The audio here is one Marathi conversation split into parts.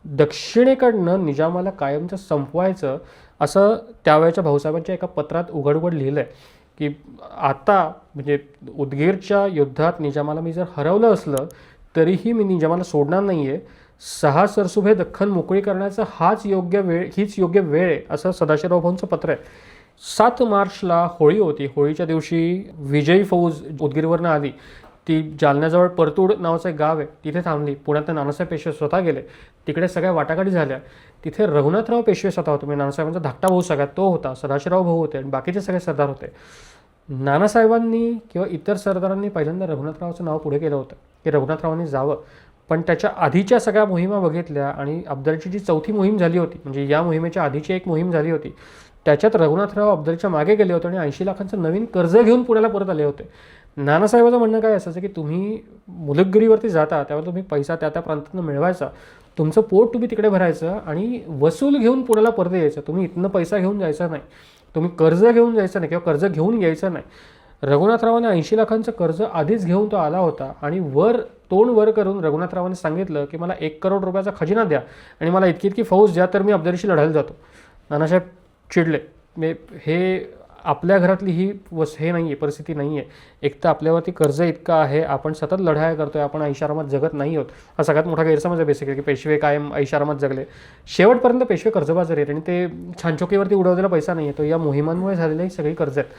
दक्षिणेकडनं निजामाला कायमचं संपवायचं असं त्यावेळेच्या भाऊसाहेबांच्या एका पत्रात उघड उघड लिहिलं आहे की आता म्हणजे उदगीरच्या युद्धात निजामाला मी जर हरवलं असलं तरीही मी निजामाला सोडणार नाही आहे. 6 सरसुभे दख्खन मोकळी करण्याचा हीच योग्य वेळ आहे असं सदाशिवराव भाऊंचं पत्र आहे. 7 मार्चला होळी होती. होळीच्या दिवशी विजयी फौज उदगीरवरनं आली. ती जालन्याजवळ परतूड नावाचं एक गाव आहे तिथे थांबली. पुण्यात नानासाहेब पेशवे स्वतः गेले. तिकडे सगळ्या वाटाघाटी झाल्या. तिथे रघुनाथराव पेशवे स्वतः होते. म्हणजे नानासाहेबांचा धाकटा भाऊ सगळ्यात तो होता. सदाशिवराव भाऊ होते आणि बाकीचे सगळे सरदार होते. नानासाहेबांनी किंवा इतर सरदारांनी पहिल्यांदा रघुनाथरावाचं नाव पुढे केलं होतं की रघुनाथरावांनी जावं. पण त्याच्या आधीच्या सगळ्या मोहिमा बघितल्या आणि अफजलची जी 4थी मोहीम झाली होती म्हणजे या मोहिमेच्या आधीची एक मोहीम झाली होती त्याच्यात रघुनाथराव अफजलच्या मागे गेले होते आणि 80 लाखांचं नवीन कर्ज घेऊन पुण्याला परत आले होते. नानासाहेबांचं म्हणणं काय असायचं की तुम्ही मुलुगगिरीवरती जाता तेव्हा तुम्ही पैसा त्या प्रांतातून मिळवायचा, तुमचं पोट तुम्ही तिकडे भरायचं आणि वसूल घेऊन पुण्याला परत यायचं. तुम्ही इथनं पैसा घेऊन जायचा नाही, तुम्ही कर्ज घेऊन जायचं नाही किंवा कर्ज घेऊन यायचं नाही. रघुनाथरावांनी 80 लाखांचं कर्ज आधीच घेऊन तो आला होता आणि तोंड वर करून रघुनाथरावांनी सांगितलं की मला 1 करोड रुपयाचा खजिना द्या आणि मला इतकी इतकी फौज द्या तर मी अफजलशी लढायला जातो. नानासाहेब चिडले. हे आपल्या घरातली हे नाही आहे, परिस्थिती नाही आहे. एक तर आपल्यावरती कर्ज इतकं आहे, आपण सतत लढाया करतोय, आपण ऐशारामात जगत नाही आहोत. हा सगळ्यात मोठा गैरसमज आहे बेसिकली की पेशवे कायम ऐशारामात जगले. शेवटपर्यंत पेशवे कर्जबाजारी आहेत आणि ते छानचोकीवरती उडवलेला पैसा नाही आहे, तो या मोहिमांमुळे झालेली ही सगळी कर्ज आहेत.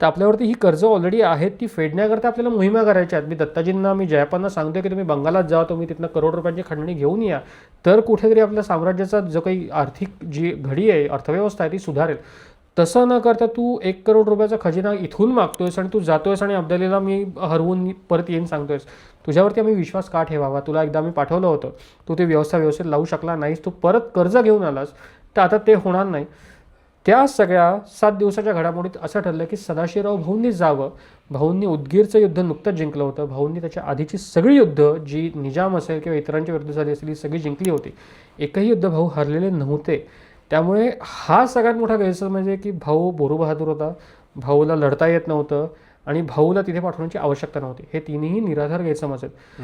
तर आपल्यावरती ही कर्ज ऑलरेडी आहेत, ती फेडण्याकरता आपल्याला मोहिमा करायच्या आहेत. मी दत्ताजींना जयप्पांना सांगतोय की तुम्ही बंगालात जा, तुम्ही तिथनं करोड रुपयांची खंडणी घेऊन या, तर कुठेतरी आपल्या साम्राज्याचा जो काही आर्थिक जी घडी आहे, अर्थव्यवस्था आहे ती सुधारेल. तसं न करता तू 1 करोड रुपयाचा खजिना इथून मागतोयस आणि तू जातोयस आणि अफजलीला मी हरवून परत येईन सांगतोयस. तुझ्यावरती आम्ही विश्वास का ठेवावा? तुला एकदा आम्ही पाठवलं होतं, तू ते व्यवस्था व्यवस्थित लावू शकला नाहीस, तू परत कर्ज घेऊन आलास, तर आता ते होणार नाही. त्या सगळ्या 7 दिवसाच्या घडामोडीत असं ठरलं की सदाशिवराव भाऊंनी जावं. भाऊंनी उदगीरचं युद्ध नुकतंच जिंकलं होतं. भाऊंनी त्याच्या आधीची सगळी युद्ध जी निजाम असेल किंवा इतरांच्या विरुद्ध झाली असेल ही सगळी जिंकली होती. एकही युद्ध भाऊ हरलेले नव्हते. त्यामुळे हा सगळ्यात मोठा गैरसमज म्हणजे की भाऊ बोरू बहादूर होता, भाऊला लढता येत नव्हतं आणि भाऊला तिथे पाठवण्याची आवश्यकता नव्हती. हे तिन्ही निराधार गैरसमज आहेत.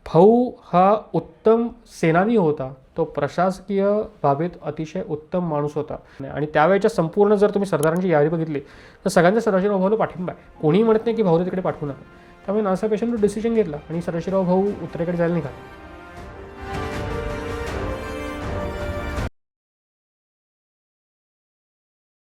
भाऊ हा उत्तम सेनानी होता, तो प्रशासकीय बाबीत अतिशय उत्तम माणूस होता आणि त्यावेळेच्या संपूर्ण जर तुम्ही सरदारांची यादी बघितली तर सगळ्यांचा सदाशिवराव भाऊला पाठिंबा आहे. कोणीही म्हणत नाही की भाऊला तिकडे पाठवू नका. त्यामुळे नानासाहेब पेशवेंनी डिसिजन घेतला आणि सदाशिवराव भाऊ उत्तरेकडे जायला निघाला.